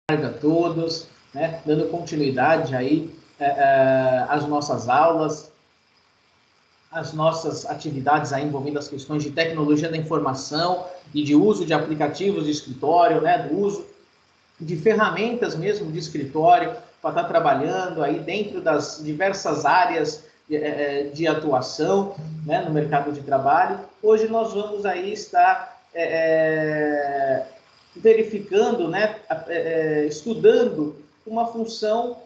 tarde a todos, né? Dando continuidade aí às nossas aulas, às nossas atividades aí envolvendo as questões de tecnologia da informação e de uso de aplicativos de escritório, né? Do uso de ferramentas mesmo de escritório para estar trabalhando aí dentro das diversas áreas de atuação, né? No mercado de trabalho. Hoje nós vamos aí estar verificando, né, estudando uma função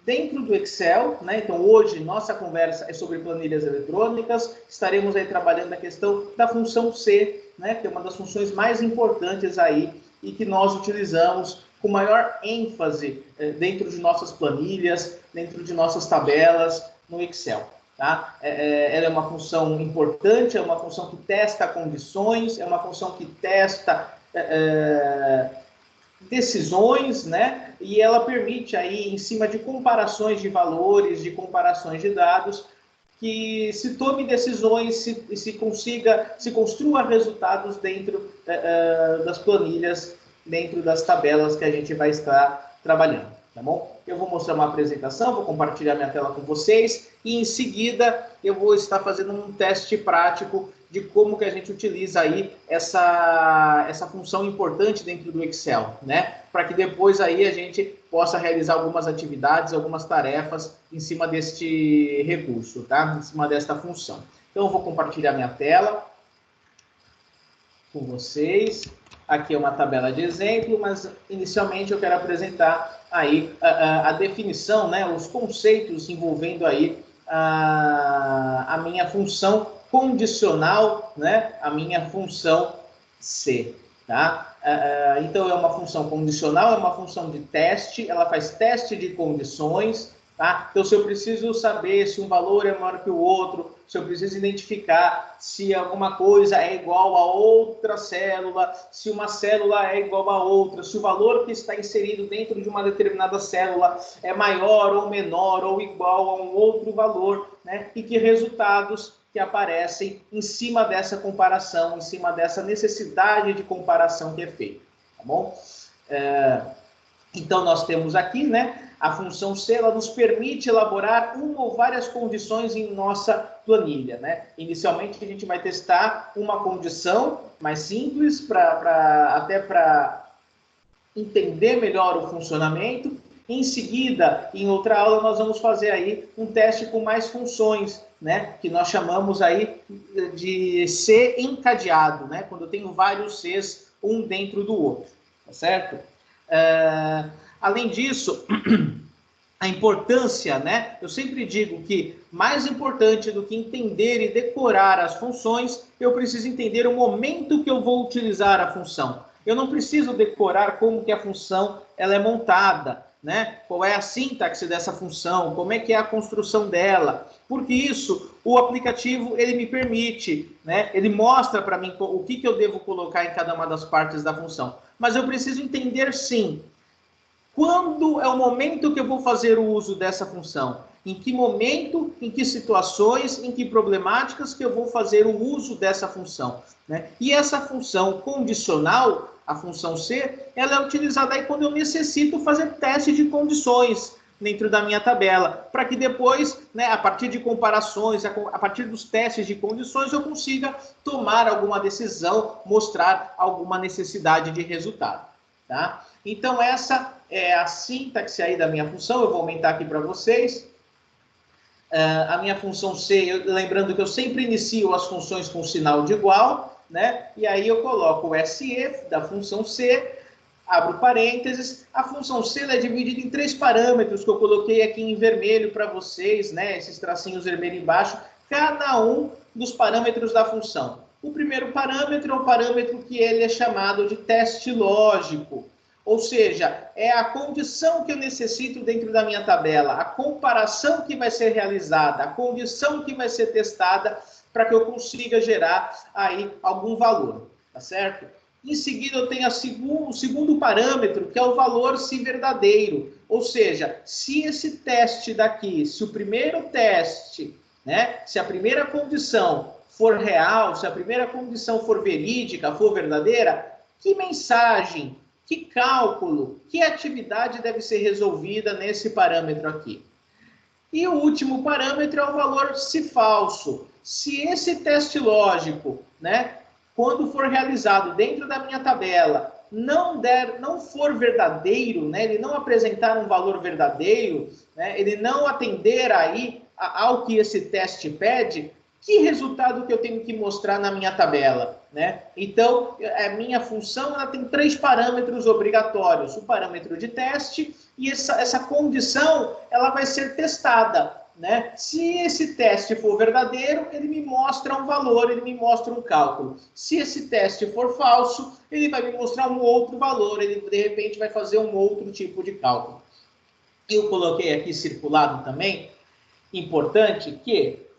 dentro do Excel, né? Então hoje nossa conversa é sobre planilhas eletrônicas, estaremos aí trabalhando a questão da função C, né, que é uma das funções mais importantes aí e que nós utilizamos com maior ênfase dentro de nossas planilhas, dentro de nossas tabelas no Excel. Tá? Ela é uma função importante, é uma função que testa condições, é uma função que testa decisões, né? E ela permite aí, em cima de comparações de valores, de comparações de dados, que se tome decisões, se construa resultados dentro das planilhas, dentro das tabelas que a gente vai estar trabalhando, tá bom? Eu vou mostrar uma apresentação, vou compartilhar minha tela com vocês e em seguida eu vou estar fazendo um teste prático de como que a gente utiliza aí essa função importante dentro do Excel, né? Para que depois aí a gente possa realizar algumas atividades, algumas tarefas em cima deste recurso, tá? Em cima desta função. Então eu vou compartilhar minha tela com vocês. Aqui é uma tabela de exemplo, mas inicialmente eu quero apresentar aí a definição, né, os conceitos envolvendo aí a minha função condicional, né, a minha função C, tá? Então é uma função condicional, é uma função de teste, ela faz teste de condições, tá? Então se eu preciso saber se um valor é maior que o outro, se eu preciso identificar se alguma coisa é igual a outra célula, se uma célula é igual a outra, se o valor que está inserido dentro de uma determinada célula é maior ou menor ou igual a um outro valor, né? E que resultados que aparecem em cima dessa comparação, em cima dessa necessidade de comparação que é feita, tá bom? Então, nós temos aqui, né, a função C, ela nos permite elaborar uma ou várias condições em nossa planilha, né? Inicialmente, a gente vai testar uma condição mais simples, até para entender melhor o funcionamento. Em seguida, em outra aula, nós vamos fazer aí um teste com mais funções, né? Que nós chamamos aí de C encadeado, né? Quando eu tenho vários Cs, um dentro do outro, tá certo? Além disso, a importância, né? Eu sempre digo que mais importante do que entender e decorar as funções, eu preciso entender o momento que eu vou utilizar a função. Eu não preciso decorar como que a função ela é montada, né? Qual é a sintaxe dessa função, como é que é a construção dela. Porque isso, o aplicativo, ele me permite, né? Ele mostra para mim o que eu devo colocar em cada uma das partes da função. Mas eu preciso entender, sim, quando é o momento que eu vou fazer o uso dessa função? Em que momento, em que situações, em que problemáticas que eu vou fazer o uso dessa função, né? E essa função condicional, a função C, ela é utilizada aí quando eu necessito fazer teste de condições dentro da minha tabela, para que depois, né, a partir de comparações, a partir dos testes de condições, eu consiga tomar alguma decisão, mostrar alguma necessidade de resultado, tá? Então, essa é a sintaxe aí da minha função. Eu vou aumentar aqui para vocês. A minha função C, lembrando que eu sempre inicio as funções com sinal de igual, né? E aí eu coloco o SE da função C, abro parênteses. A função C é dividida em 3 parâmetros que eu coloquei aqui em vermelho para vocês, né? Esses tracinhos vermelhos embaixo, cada um dos parâmetros da função. O primeiro parâmetro é o parâmetro que ele é chamado de teste lógico. Ou seja, é a condição que eu necessito dentro da minha tabela, a comparação que vai ser realizada, a condição que vai ser testada para que eu consiga gerar aí algum valor, tá certo? Em seguida, eu tenho o segundo parâmetro, que é o valor se verdadeiro. Ou seja, se esse teste daqui, se o primeiro teste, né, se a primeira condição for real, se a primeira condição for verídica, for verdadeira, que mensagem, que cálculo, que atividade deve ser resolvida nesse parâmetro aqui. E o último parâmetro é o valor se falso. Se esse teste lógico, né, quando for realizado dentro da minha tabela, não for verdadeiro, né, ele não apresentar um valor verdadeiro, né, ele não atender aí ao que esse teste pede, que resultado que eu tenho que mostrar na minha tabela, né? Então, a minha função ela tem 3 parâmetros obrigatórios: o parâmetro de teste, e essa condição ela vai ser testada, né? Se esse teste for verdadeiro, ele me mostra um valor, ele me mostra um cálculo. Se esse teste for falso, ele vai me mostrar um outro valor, ele de repente vai fazer um outro tipo de cálculo. Eu coloquei aqui circulado também, importante que,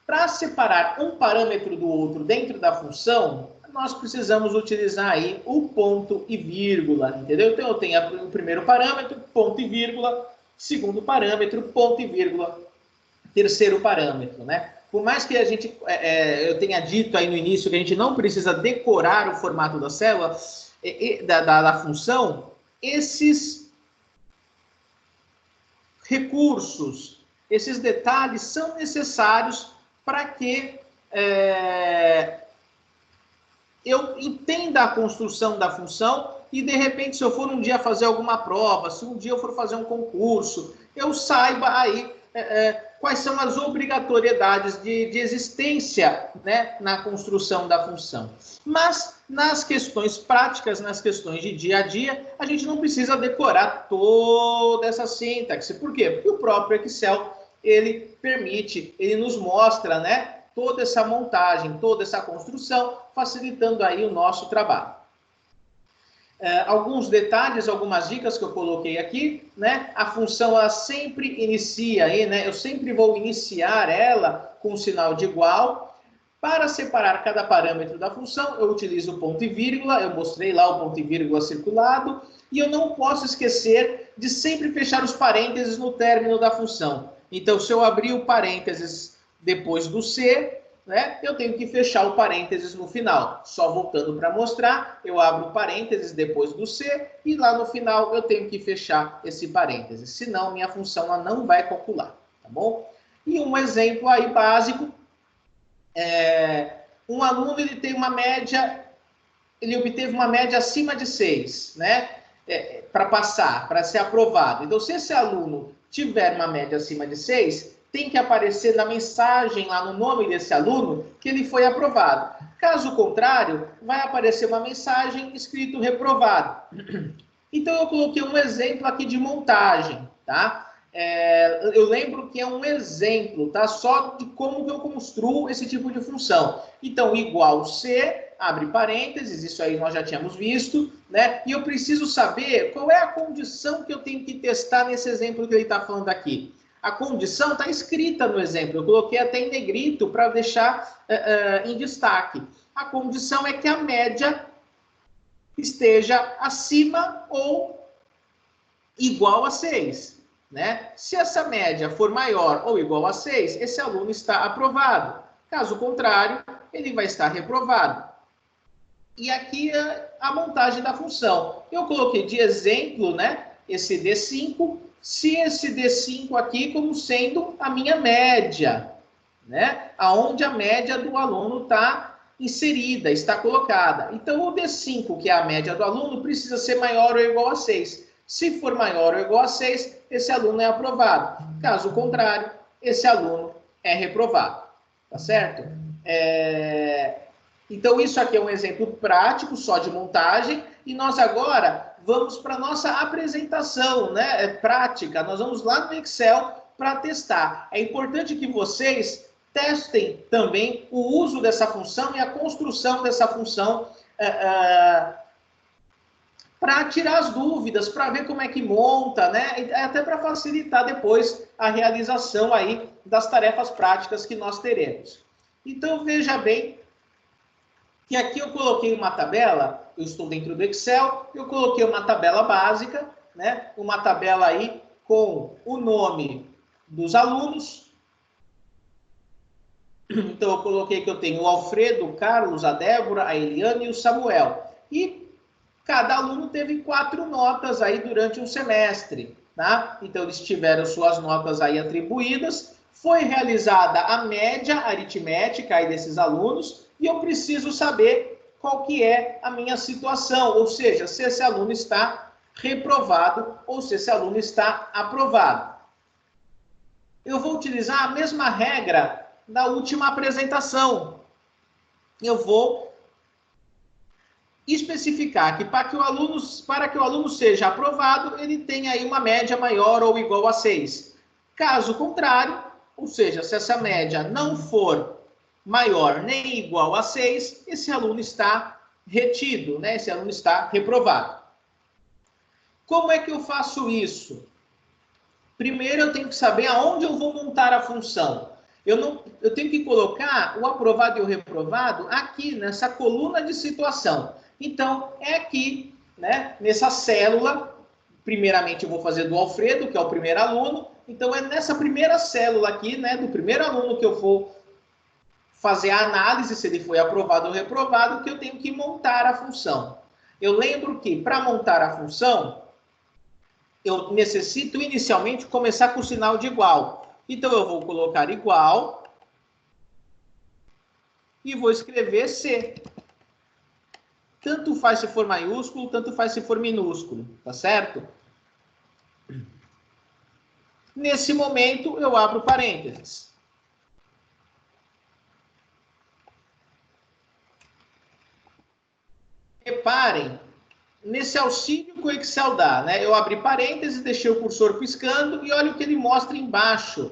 para separar um parâmetro do outro dentro da função, nós precisamos utilizar aí o ponto e vírgula, entendeu? Então, eu tenho o primeiro parâmetro, ponto e vírgula, segundo parâmetro, ponto e vírgula, terceiro parâmetro, né? Por mais que a gente, eu tenha dito aí no início que a gente não precisa decorar o formato da célula, da função, esses recursos, esses detalhes são necessários para que eu entenda a construção da função e, de repente, se eu for um dia fazer alguma prova, se um dia eu for fazer um concurso, eu saiba aí quais são as obrigatoriedades de existência, né, na construção da função. Mas, nas questões práticas, nas questões de dia a dia, a gente não precisa decorar toda essa sintaxe. Por quê? Porque o próprio Excel, ele permite, ele nos mostra, né, toda essa montagem, toda essa construção, facilitando aí o nosso trabalho. Alguns detalhes, algumas dicas que eu coloquei aqui, né? A função, ela sempre inicia aí, né? Eu sempre vou iniciar ela com um sinal de igual. Para separar cada parâmetro da função, eu utilizo o ponto e vírgula, eu mostrei lá o ponto e vírgula circulado, e eu não posso esquecer de sempre fechar os parênteses no término da função. Então, se eu abrir o parênteses depois do C, né, eu tenho que fechar o parênteses no final. Só voltando para mostrar, eu abro o parênteses depois do C e lá no final eu tenho que fechar esse parênteses. Senão, minha função ela não vai calcular, tá bom? E um exemplo aí básico, um aluno ele tem uma média, ele obteve uma média acima de 6, né? Para passar, para ser aprovado. Então, se esse aluno tiver uma média acima de 6, tem que aparecer na mensagem, lá no nome desse aluno, que ele foi aprovado. Caso contrário, vai aparecer uma mensagem escrito reprovado. Então, eu coloquei um exemplo aqui de montagem, tá? Eu lembro que é um exemplo, tá? Só de como que eu construo esse tipo de função. Então, igual C, abre parênteses, isso aí nós já tínhamos visto, né? E eu preciso saber qual é a condição que eu tenho que testar nesse exemplo que ele está falando aqui. A condição está escrita no exemplo, eu coloquei até em negrito para deixar em destaque. A condição é que a média esteja acima ou igual a 6. Né? Se essa média for maior ou igual a 6, esse aluno está aprovado. Caso contrário, ele vai estar reprovado. E aqui a montagem da função. Eu coloquei de exemplo, né, esse D5, se esse D5 aqui como sendo a minha média, né, aonde a média do aluno está inserida, está colocada. Então, o D5, que é a média do aluno, precisa ser maior ou igual a 6. Se for maior ou igual a 6, esse aluno é aprovado. Caso contrário, esse aluno é reprovado. Tá certo? Então, isso aqui é um exemplo prático, só de montagem. E nós agora vamos para a nossa apresentação, né? Prática. Nós vamos lá no Excel para testar. É importante que vocês testem também o uso dessa função e a construção dessa função para tirar as dúvidas, para ver como é que monta, né? Até para facilitar depois a realização aí das tarefas práticas que nós teremos. Então, veja bem que aqui eu coloquei uma tabela, eu estou dentro do Excel, eu coloquei uma tabela básica, né? Uma tabela aí com o nome dos alunos. Então, eu coloquei que eu tenho o Alfredo, o Carlos, a Débora, a Eliane e o Samuel. E Cada aluno teve 4 notas aí durante um semestre, tá? Então, eles tiveram suas notas aí atribuídas, foi realizada a média aritmética aí desses alunos, e eu preciso saber qual que é a minha situação, ou seja, se esse aluno está reprovado ou se esse aluno está aprovado. Eu vou utilizar a mesma regra da última apresentação. Eu vou especificar que para que o aluno seja aprovado, ele tem aí uma média maior ou igual a 6. Caso contrário, ou seja, se essa média não for maior nem igual a 6, esse aluno está retido, né? Esse aluno está reprovado. Como é que eu faço isso? Primeiro, eu tenho que saber aonde eu vou montar a função. Eu tenho que colocar o aprovado e o reprovado aqui, nessa coluna de situação. Então, é aqui, né, nessa célula. Primeiramente, eu vou fazer do Alfredo, que é o primeiro aluno. Então, é nessa primeira célula aqui, né, do primeiro aluno, que eu vou fazer a análise, se ele foi aprovado ou reprovado, que eu tenho que montar a função. Eu lembro que, para montar a função, eu necessito inicialmente começar com o sinal de igual. Então, eu vou colocar igual e vou escrever C. Tanto faz se for maiúsculo, tanto faz se for minúsculo, tá certo? Nesse momento, eu abro parênteses. Reparem, nesse auxílio que o Excel dá, né? Eu abri parênteses, deixei o cursor piscando e olha o que ele mostra embaixo,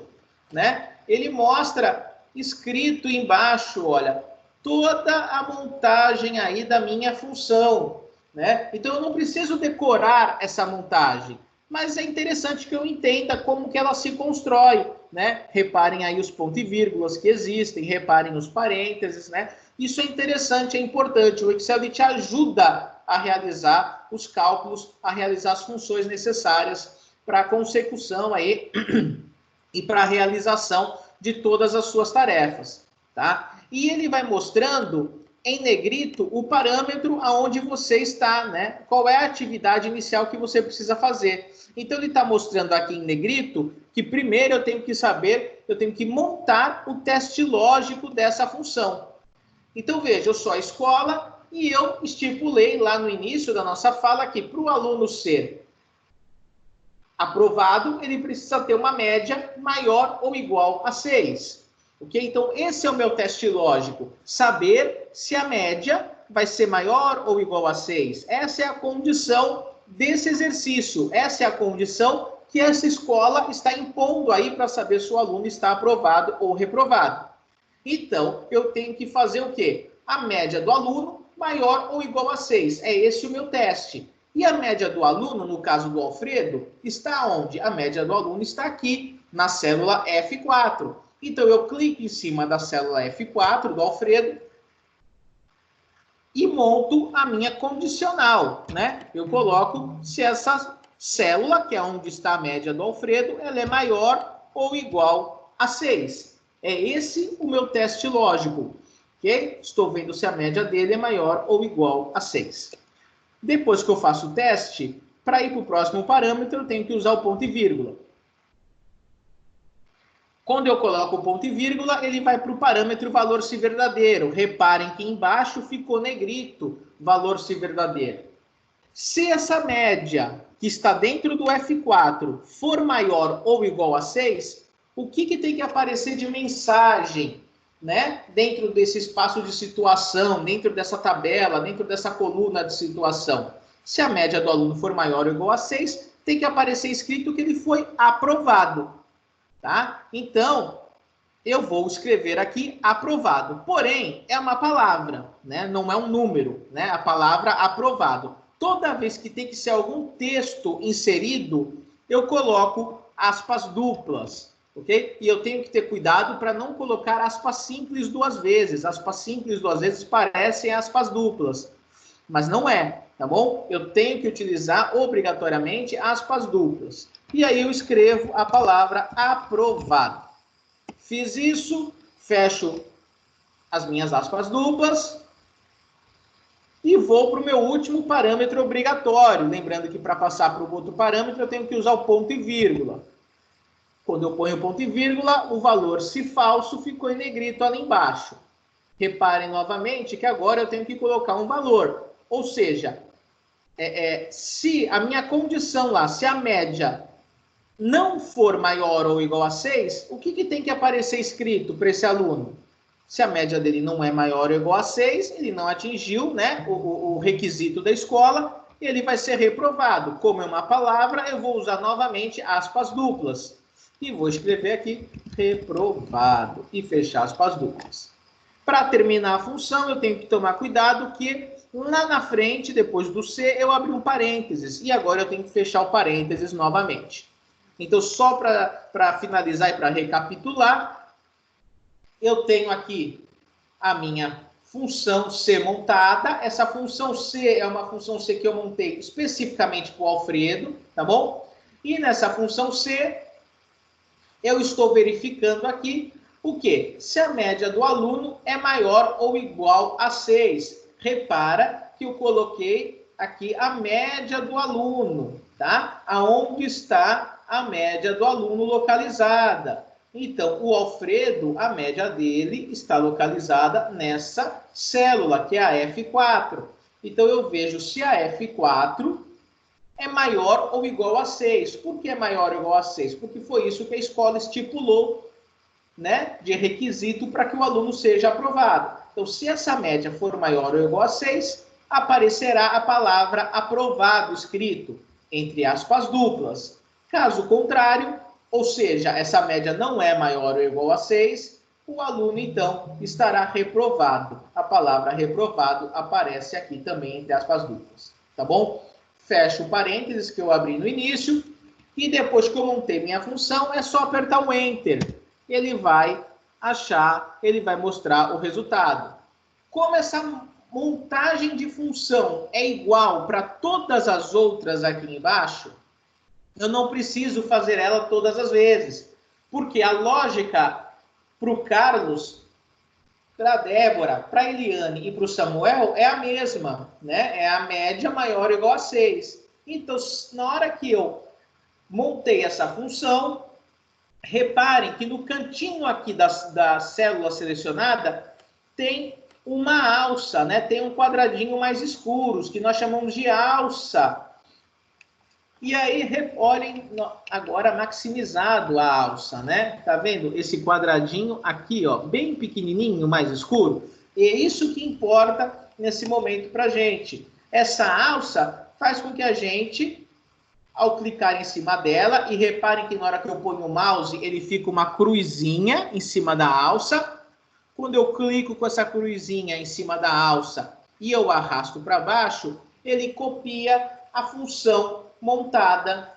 né? Ele mostra escrito embaixo, olha, toda a montagem aí da minha função, né? Então eu não preciso decorar essa montagem, mas é interessante que eu entenda como que ela se constrói, né? Reparem aí os pontos e vírgulas que existem, reparem nos parênteses, né? Isso é interessante, é importante. O Excel ele te ajuda a realizar os cálculos, a realizar as funções necessárias para a consecução aí e para a realização de todas as suas tarefas, tá? E ele vai mostrando em negrito o parâmetro aonde você está, né? Qual é a atividade inicial que você precisa fazer. Então ele está mostrando aqui em negrito que primeiro eu tenho que saber, eu tenho que montar o teste lógico dessa função. Então veja, eu sou a escola e eu estipulei lá no início da nossa fala que para o aluno ser aprovado, ele precisa ter uma média maior ou igual a 6. Ok? Então, esse é o meu teste lógico. Saber se a média vai ser maior ou igual a 6. Essa é a condição desse exercício. Essa é a condição que essa escola está impondo aí para saber se o aluno está aprovado ou reprovado. Então, eu tenho que fazer o quê? A média do aluno maior ou igual a 6. É esse o meu teste. E a média do aluno, no caso do Alfredo, está onde? A média do aluno está aqui, na célula F4. Então, eu clico em cima da célula F4 do Alfredo e monto a minha condicional, né? Eu coloco se essa célula, que é onde está a média do Alfredo, ela é maior ou igual a 6. É esse o meu teste lógico, ok? Estou vendo se a média dele é maior ou igual a 6. Depois que eu faço o teste, para ir para o próximo parâmetro, eu tenho que usar o ponto e vírgula. Quando eu coloco o ponto e vírgula, ele vai para o parâmetro valor se verdadeiro. Reparem que embaixo ficou negrito, valor se verdadeiro. Se essa média que está dentro do F4 for maior ou igual a 6, o que tem que aparecer de mensagem, né? Dentro desse espaço de situação, dentro dessa tabela, dentro dessa coluna de situação. Se a média do aluno for maior ou igual a 6, tem que aparecer escrito que ele foi aprovado, tá? Então, eu vou escrever aqui aprovado. Porém, é uma palavra, né? Não é um número, né? A palavra aprovado. Toda vez que tem que ser algum texto inserido, eu coloco aspas duplas, ok? E eu tenho que ter cuidado para não colocar aspas simples duas vezes. Aspas simples duas vezes parecem aspas duplas, mas não é, tá bom? Eu tenho que utilizar obrigatoriamente aspas duplas. E aí eu escrevo a palavra aprovado. Fiz isso, fecho as minhas aspas duplas. E vou para o meu último parâmetro obrigatório. Lembrando que para passar para o outro parâmetro, eu tenho que usar o ponto e vírgula. Quando eu ponho ponto e vírgula, o valor, se falso, ficou em negrito ali embaixo. Reparem novamente que agora eu tenho que colocar um valor. Ou seja, se a minha condição lá, se a média não for maior ou igual a 6, o que tem que aparecer escrito para esse aluno? Se a média dele não é maior ou igual a 6, ele não atingiu, né, o requisito da escola, ele vai ser reprovado. Como é uma palavra, eu vou usar novamente aspas duplas. E vou escrever aqui, reprovado, e fechar aspas duplas. Para terminar a função, eu tenho que tomar cuidado que lá na frente, depois do C, eu abri um parênteses. E agora eu tenho que fechar o parênteses novamente. Então, só para finalizar e para recapitular, eu tenho aqui a minha função C montada. Essa função C é uma função C que eu montei especificamente para o Alfredo, tá bom? E nessa função C, eu estou verificando aqui o quê? Se a média do aluno é maior ou igual a 6. Repara que eu coloquei aqui a média do aluno, tá? Aonde está a média do aluno localizada. Então, o Alfredo, a média dele está localizada nessa célula, que é a F4. Então, eu vejo se a F4 é maior ou igual a 6. Por que é maior ou igual a 6? Porque foi isso que a escola estipulou, né, de requisito para que o aluno seja aprovado. Então, se essa média for maior ou igual a 6, aparecerá a palavra aprovado escrito, entre aspas duplas. Caso contrário, ou seja, essa média não é maior ou igual a 6, o aluno, então, estará reprovado. A palavra reprovado aparece aqui também entre aspas duplas, tá bom? Fecho o parênteses que eu abri no início, e depois que eu montei minha função, é só apertar o Enter. Ele vai achar, ele vai mostrar o resultado. Como essa montagem de função é igual para todas as outras aqui embaixo, eu não preciso fazer ela todas as vezes, porque a lógica para o Carlos, para a Débora, para a Eliane e para o Samuel é a mesma, né? É a média maior ou igual a 6. Então, na hora que eu montei essa função, reparem que no cantinho aqui da célula selecionada tem uma alça, né? Tem um quadradinho mais escuro, que nós chamamos de alça. E aí, olhem agora maximizado a alça, né? Tá vendo esse quadradinho aqui, ó, bem pequenininho, mais escuro? E é isso que importa nesse momento pra gente. Essa alça faz com que a gente, ao clicar em cima dela, e reparem que na hora que eu ponho o mouse, ele fica uma cruzinha em cima da alça. Quando eu clico com essa cruzinha em cima da alça e eu arrasto para baixo, ele copia a função montada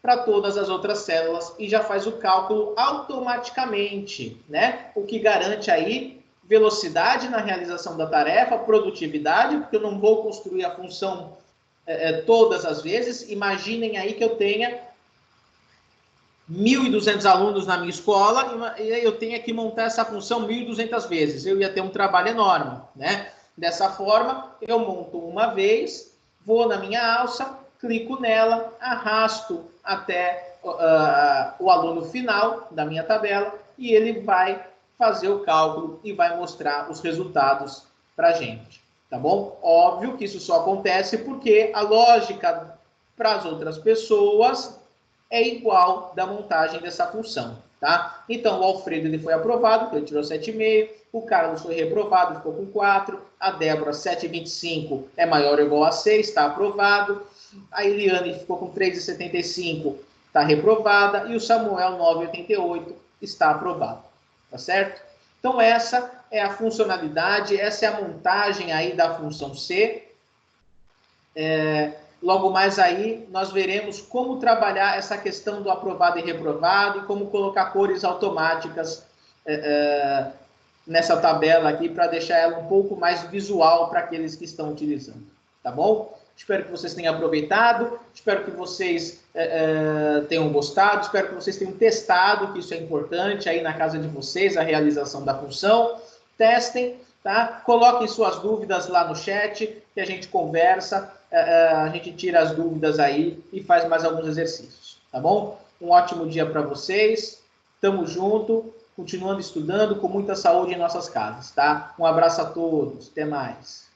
para todas as outras células e já faz o cálculo automaticamente, né? O que garante aí velocidade na realização da tarefa, produtividade, porque eu não vou construir a função todas as vezes. Imaginem aí que eu tenha 1.200 alunos na minha escola e eu tenho que montar essa função 1.200 vezes. Eu ia ter um trabalho enorme, né? Dessa forma, eu monto uma vez, vou na minha alça, clico nela, arrasto até o aluno final da minha tabela e ele vai fazer o cálculo e vai mostrar os resultados para a gente, tá bom? Óbvio que isso só acontece porque a lógica para as outras pessoas é igual da montagem dessa função, tá? Então, o Alfredo ele foi aprovado, ele tirou 7,5, o Carlos foi reprovado, ficou com 4, a Débora, 7,25, é maior ou igual a 6, está aprovado, a Eliane ficou com 3,75, está reprovada, e o Samuel, 9,88, está aprovado, tá certo? Então, essa é a funcionalidade, essa é a montagem aí da função C. Logo mais aí, nós veremos como trabalhar essa questão do aprovado e reprovado e como colocar cores automáticas nessa tabela aqui para deixar ela um pouco mais visual para aqueles que estão utilizando, tá bom? Espero que vocês tenham aproveitado, espero que vocês tenham gostado, espero que vocês tenham testado, que isso é importante aí na casa de vocês, a realização da função. Testem tá? Coloquem suas dúvidas lá no chat, que a gente conversa, a gente tira as dúvidas aí e faz mais alguns exercícios, tá bom? Um ótimo dia para vocês, tamo junto, continuando estudando com muita saúde em nossas casas, tá? Um abraço a todos, até mais.